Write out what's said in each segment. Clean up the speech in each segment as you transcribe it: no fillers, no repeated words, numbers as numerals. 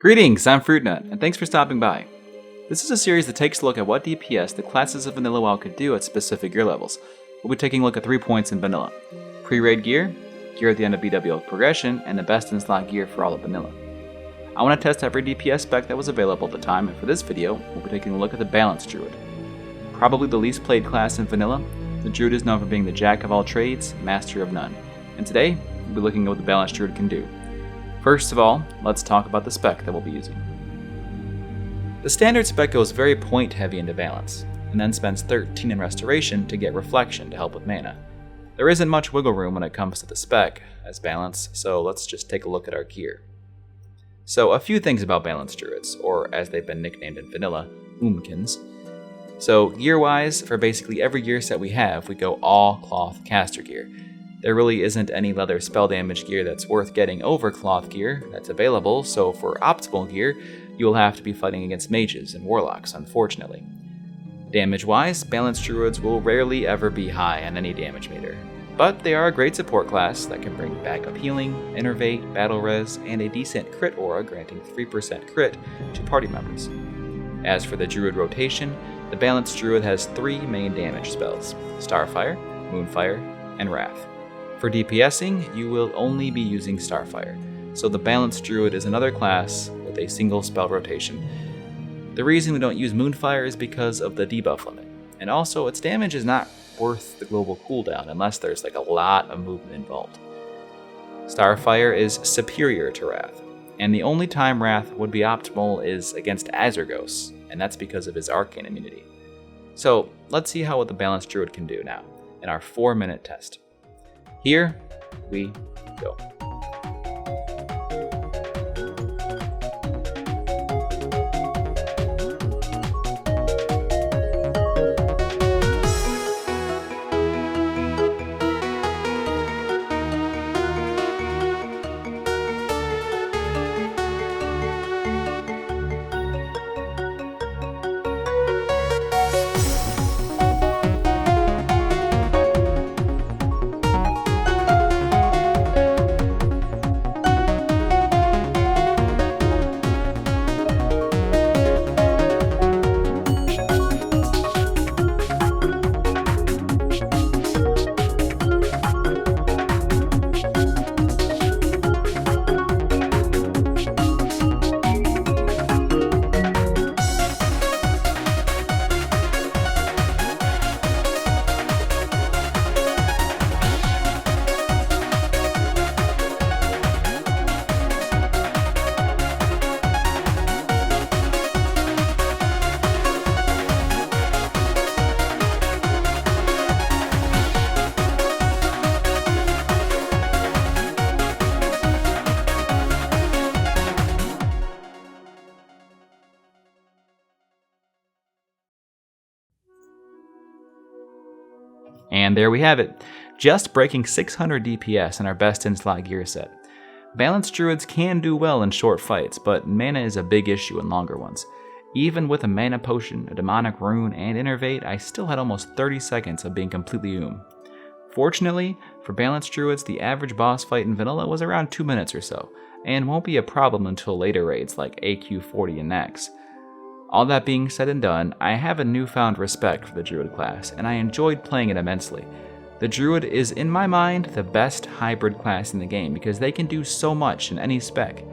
Greetings, I'm FruitNut, and thanks for stopping by. This is a series that takes a look at what DPS the classes of vanilla WoW could do at specific gear levels. We'll be taking a look at 3 points in vanilla: pre-raid gear, gear at the end of BWL progression, and the best in slot gear for all of vanilla. I want to test every DPS spec that was available at the time, and for this video, we'll be taking a look at the Balanced Druid. Probably the least played class in vanilla, the Druid is known for being the jack of all trades, master of none. And today, we'll be looking at what the Balanced Druid can do. First of all, let's talk about the spec that we'll be using. The standard spec goes very point heavy into balance, and then spends 13 in restoration to get reflection to help with mana. There isn't much wiggle room when it comes to the spec as balance, so let's just take a look at our gear. So a few things about Balanced Druids, or as they've been nicknamed in vanilla, Oomkins. So gear-wise, for basically every gear set we have, we go all cloth caster gear. There really isn't any leather spell damage gear that's worth getting over cloth gear that's available, so for optimal gear, you'll have to be fighting against mages and warlocks, unfortunately. Damage-wise, Balanced Druids will rarely ever be high on any damage meter, but they are a great support class that can bring backup healing, innervate, battle res, and a decent crit aura granting 3% crit to party members. As for the Druid Rotation, the Balanced Druid has 3 main damage spells: Starfire, Moonfire, and Wrath. For DPSing, you will only be using Starfire, so the Balanced Druid is another class with a single spell rotation. The reason we don't use Moonfire is because of the debuff limit, and also its damage is not worth the global cooldown unless there's a lot of movement involved. Starfire is superior to Wrath, and the only time Wrath would be optimal is against Azergos, and that's because of his arcane immunity. So let's see how what the Balanced Druid can do now in our 4-minute test. Here we go. And there we have it, just breaking 600 DPS in our best in slot gear set. Balanced Druids can do well in short fights, but mana is a big issue in longer ones. Even with a mana potion, a demonic rune, and innervate, I still had almost 30 seconds of being completely Fortunately, for Balanced Druids, the average boss fight in vanilla was around 2 minutes or so, and won't be a problem until later raids like AQ40 and Nex. All that being said and done, I have a newfound respect for the Druid class, and I enjoyed playing it immensely. The Druid is, in my mind, the best hybrid class in the game because they can do so much in any spec.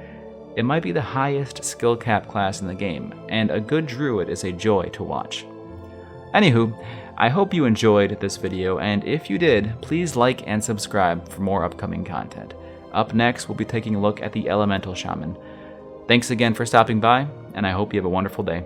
It might be the highest skill cap class in the game, and a good Druid is a joy to watch. Anywho, I hope you enjoyed this video, and if you did, please like and subscribe for more upcoming content. Up next, we'll be taking a look at the Elemental Shaman. Thanks again for stopping by, and I hope you have a wonderful day.